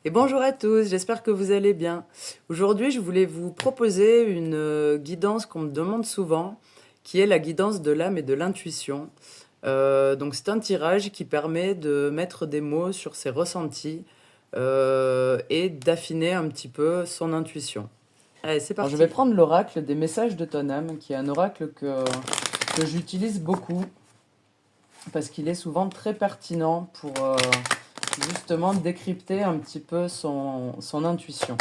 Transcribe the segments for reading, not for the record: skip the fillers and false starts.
Et bonjour à tous, j'espère que vous allez bien. Aujourd'hui, je voulais vous proposer une guidance qu'on me demande souvent, qui est la guidance de l'âme et de l'intuition. Donc c'est un tirage qui permet de mettre des mots sur ses ressentis et d'affiner un petit peu son intuition. Allez, c'est parti. Alors, je vais prendre l'oracle des messages de ton âme, qui est un oracle que j'utilise beaucoup parce qu'il est souvent très pertinent pour justement décrypter un petit peu son intuition.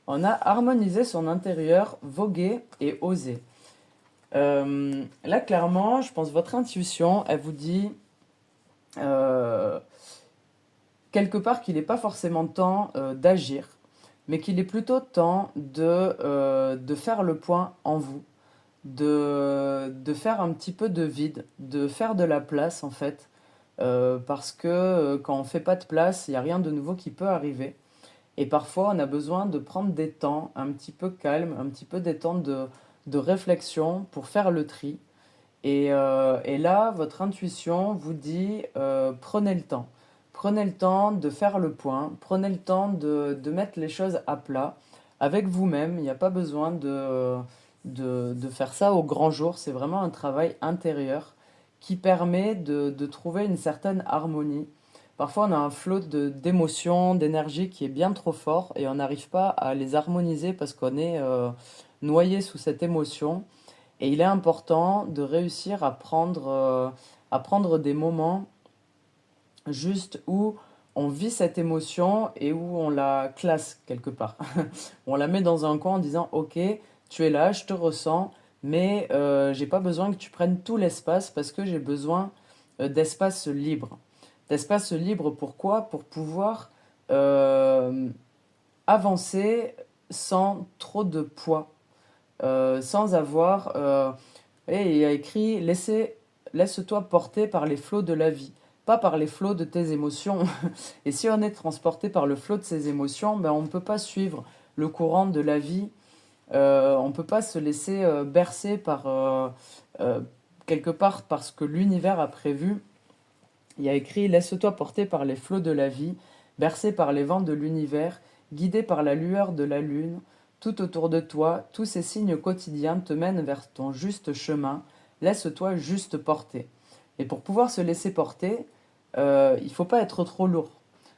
On a harmonisé son intérieur, vogué et osé. Là, clairement, je pense que votre intuition, elle vous dit euh, quelque part qu'il n'est pas forcément temps d'agir, mais qu'il est plutôt temps de faire le point en vous, de faire un petit peu de vide, de faire de la place en fait, parce que quand on ne fait pas de place, il n'y a rien de nouveau qui peut arriver. Et parfois, on a besoin de prendre des temps un petit peu calmes, un petit peu des temps de réflexion pour faire le tri. Et là, votre intuition vous dit, prenez le temps. Prenez le temps de faire le point, prenez le temps de mettre les choses à plat avec vous-même. Il n'y a pas besoin de faire ça au grand jour. C'est vraiment un travail intérieur qui permet de trouver une certaine harmonie. Parfois, on a un flot d'émotions, d'énergie qui est bien trop fort et on n'arrive pas à les harmoniser parce qu'on est noyé sous cette émotion. Et il est important de réussir à prendre des moments juste où on vit cette émotion et où on la classe quelque part. On la met dans un coin en disant ok, tu es là, je te ressens, mais j'ai pas besoin que tu prennes tout l'espace parce que j'ai besoin d'espace libre. D'espace libre pourquoi? Pour pouvoir euh, avancer sans trop de poids, sans avoir et il y a écrit laisse-toi porter par les flots de la vie, pas par les flots de tes émotions. Et si on est transporté par le flot de ses émotions, ben on ne peut pas suivre le courant de la vie. On ne peut pas se laisser bercer par euh, quelque part parce que l'univers a prévu. Il y a écrit laisse-toi porter par les flots de la vie, bercé par les vents de l'univers, guidé par la lueur de la lune. Tout autour de toi, tous ces signes quotidiens te mènent vers ton juste chemin. Laisse-toi juste porter. Et pour pouvoir se laisser porter, il ne faut pas être trop lourd.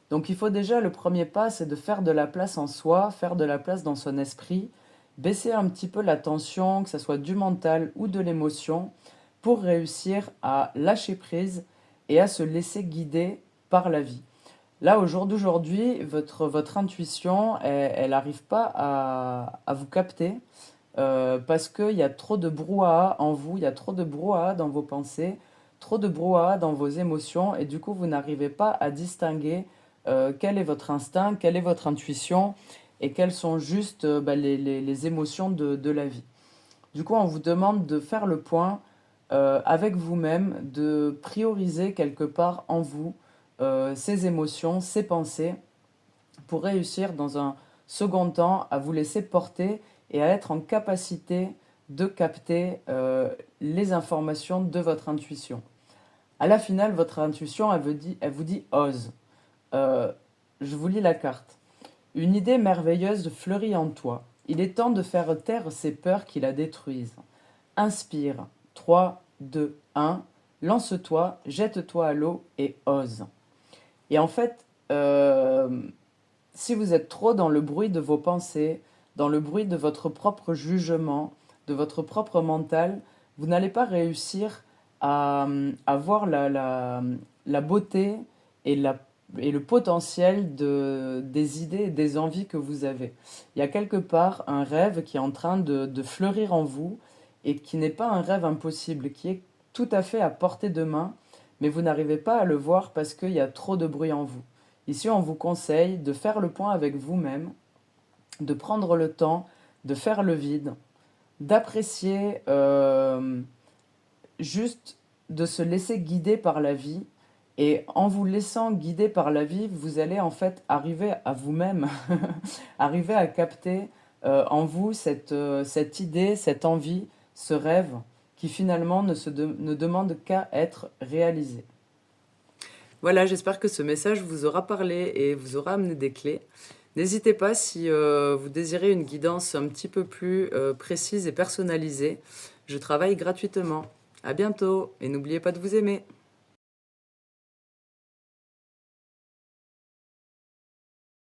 Donc il faut déjà, le premier pas, c'est de faire de la place en soi, faire de la place dans son esprit, baisser un petit peu la tension, que ce soit du mental ou de l'émotion, pour réussir à lâcher prise et à se laisser guider par la vie. Là, au jour d'aujourd'hui, votre intuition, elle n'arrive pas à vous capter parce qu'il y a trop de brouhaha en vous, il y a trop de brouhaha dans vos pensées, trop de brouhaha dans vos émotions, et du coup, vous n'arrivez pas à distinguer quel est votre instinct, quelle est votre intuition, et quelles sont juste les émotions de la vie. Du coup, on vous demande de faire le point avec vous-même, de prioriser quelque part en vous ces émotions, ces pensées, pour réussir dans un second temps à vous laisser porter et à être en capacité de capter les informations de votre intuition. À la finale, votre intuition, elle vous dit ose. Euh, je vous lis la carte. Une idée merveilleuse fleurit en toi. Il est temps de faire taire ces peurs qui la détruisent. Inspire. 3, 2, 1. Lance-toi, jette-toi à l'eau et ose. Et en fait, si vous êtes trop dans le bruit de vos pensées, dans le bruit de votre propre jugement, de votre propre mental, vous n'allez pas réussir à voir la beauté et, et le potentiel des idées et des envies que vous avez. Il y a quelque part un rêve qui est en train de fleurir en vous et qui n'est pas un rêve impossible, qui est tout à fait à portée de main, mais vous n'arrivez pas à le voir parce qu'il y a trop de bruit en vous. Ici, on vous conseille de faire le point avec vous-même, de prendre le temps, de faire le vide, d'apprécier juste de se laisser guider par la vie. Et en vous laissant guider par la vie, vous allez en fait arriver à vous-même, arriver à capter en vous cette idée, cette envie, ce rêve qui finalement ne demandent qu'à être réalisés. Voilà, j'espère que ce message vous aura parlé et vous aura amené des clés. N'hésitez pas si vous désirez une guidance un petit peu plus précise et personnalisée. Je travaille gratuitement. À bientôt et n'oubliez pas de vous aimer.